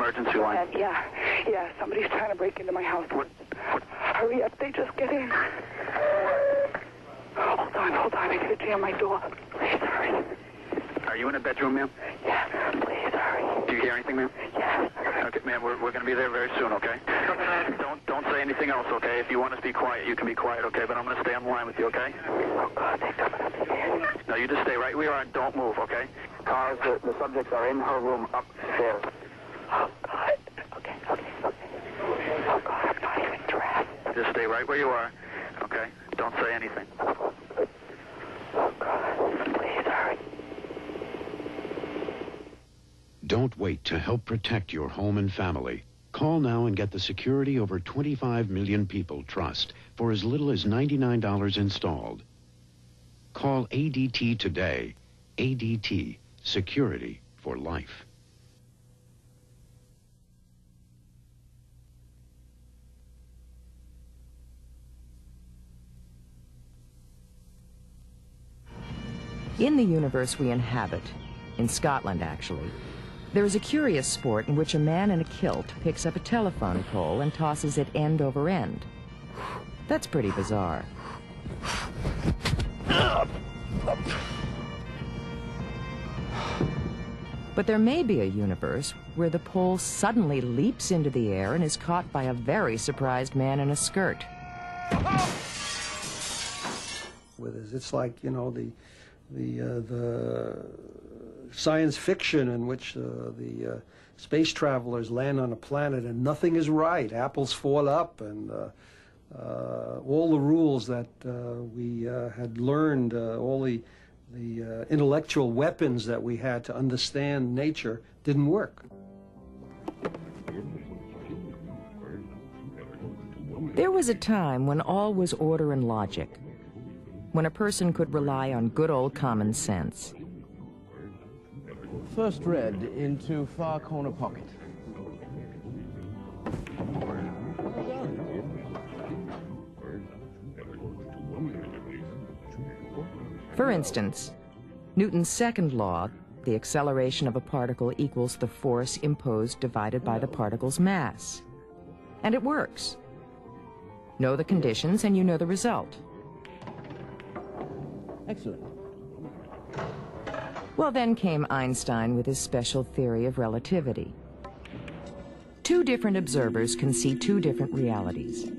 emergency line? Yeah, somebody's trying to break into my house. What? Hurry up, they just get in. Hold on, I gotta jam my door. Please hurry. Are you in a bedroom, ma'am? Yeah, please hurry. Do you hear anything, ma'am? Yeah. Okay, ma'am, we're going to be there very soon, okay? Don't say anything else, okay? If you want to be quiet, you can be quiet, okay? But I'm going to stay on the line with you, okay? Oh, God, they're coming upstairs. No, you just stay right where you are and don't move, okay? Cars, the subjects are in her room upstairs. Oh, God. Okay. Oh, God, I'm not even dressed. Just stay right where you are, okay? Don't say anything. Oh, God, please hurry. Don't wait to help protect your home and family. Call now and get the security over 25 million people trust for as little as $99 installed. Call ADT today. ADT, security for life. In the universe we inhabit, in Scotland actually, there is a curious sport in which a man in a kilt picks up a telephone pole and tosses it end over end. That's pretty bizarre. But there may be a universe where the pole suddenly leaps into the air and is caught by a very surprised man in a skirt. It's like, you know, the science fiction in which the space travelers land on a planet and nothing is right. Apples fall up, and all the rules that we had learned, all the intellectual weapons that we had to understand nature didn't work. There was a time when all was order and logic, when a person could rely on good old common sense. First read into far corner pocket. For instance, Newton's second law, the acceleration of a particle equals the force imposed divided by the particle's mass. And it works. Know the conditions and you know the result. Excellent. Well, then came Einstein with his special theory of relativity. Two different observers can see two different realities.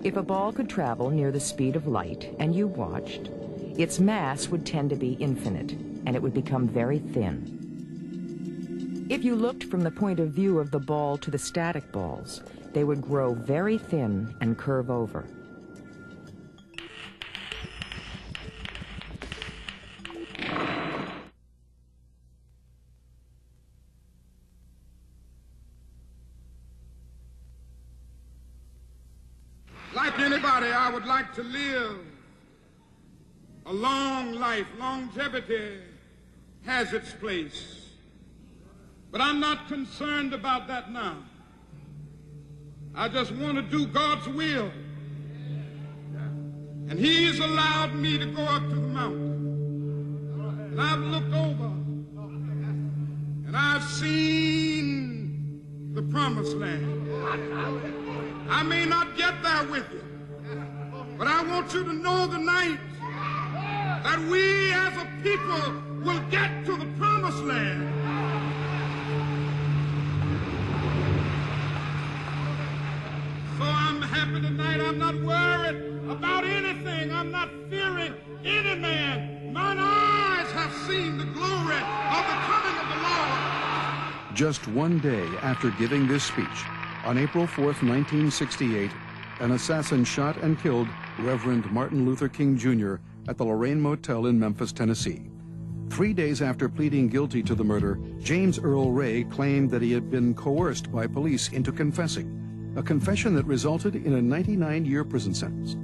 If a ball could travel near the speed of light and you watched, its mass would tend to be infinite, and it would become very thin. If you looked from the point of view of the ball to the static balls, they would grow very thin and curve over. Like anybody, I would like to live a long life. Longevity has its place. But I'm not concerned about that now. I just want to do God's will. And He's allowed me to go up to the mountain. And I've looked over and I've seen the promised land. I may not get there with you, but I want you to know tonight that we as a people will get to the promised land. So I'm happy tonight. I'm not worried about anything. I'm not fearing any man. Mine eyes have seen the glory of the coming of the Lord. Just one day after giving this speech, on April 4th, 1968, an assassin shot and killed Reverend Martin Luther King Jr. at the Lorraine Motel in Memphis, Tennessee. 3 days after pleading guilty to the murder, James Earl Ray claimed that he had been coerced by police into confessing, a confession that resulted in a 99-year prison sentence.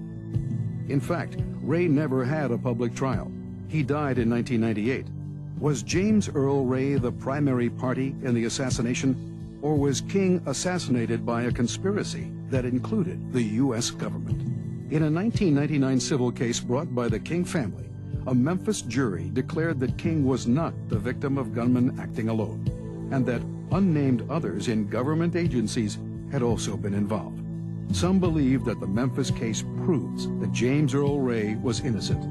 In fact, Ray never had a public trial. He died in 1998. Was James Earl Ray the primary party in the assassination? Or was King assassinated by a conspiracy that included the U.S. government? In a 1999 civil case brought by the King family, a Memphis jury declared that King was not the victim of gunmen acting alone, and that unnamed others in government agencies had also been involved. Some believed that the Memphis case proves that James Earl Ray was innocent.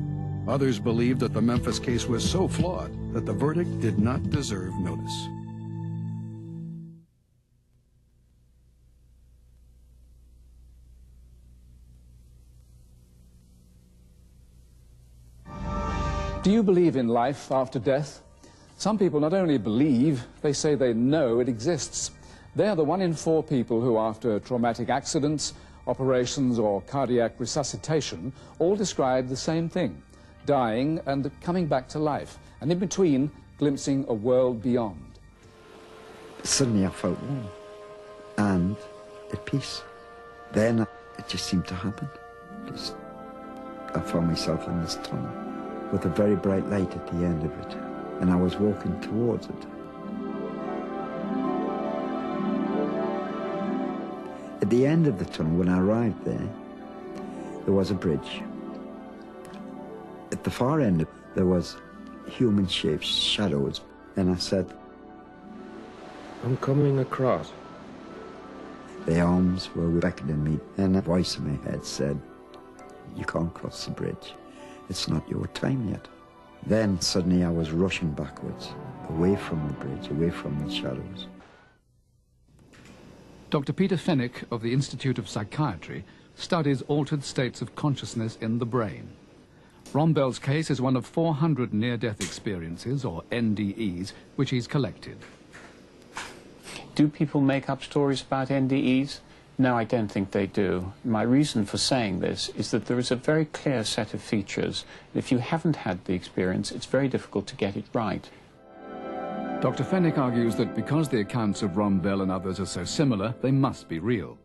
Others believed that the Memphis case was so flawed that the verdict did not deserve notice. Do you believe in life after death? Some people not only believe, they say they know it exists. They are the 1 in 4 people who, after traumatic accidents, operations or cardiac resuscitation, all describe the same thing: dying and coming back to life, and in between, glimpsing a world beyond. Suddenly I felt warm and at peace. Then it just seemed to happen. I found myself in this tunnel with a very bright light at the end of it, and I was walking towards it. At the end of the tunnel, when I arrived there was a bridge. At the far end, there was human-shaped shadows, and I said, I'm coming across. The arms were beckoning me, and a voice in my head said, you can't cross the bridge. It's not your time yet. Then suddenly I was rushing backwards, away from the bridge, away from the shadows. Dr. Peter Fenwick of the Institute of Psychiatry studies altered states of consciousness in the brain. Ron Bell's case is one of 400 near-death experiences, or NDEs, which he's collected. Do people make up stories about NDEs? No, I don't think they do. My reason for saying this is that there is a very clear set of features. If you haven't had the experience, it's very difficult to get it right. Dr. Fenwick argues that because the accounts of Ron Bell and others are so similar, they must be real.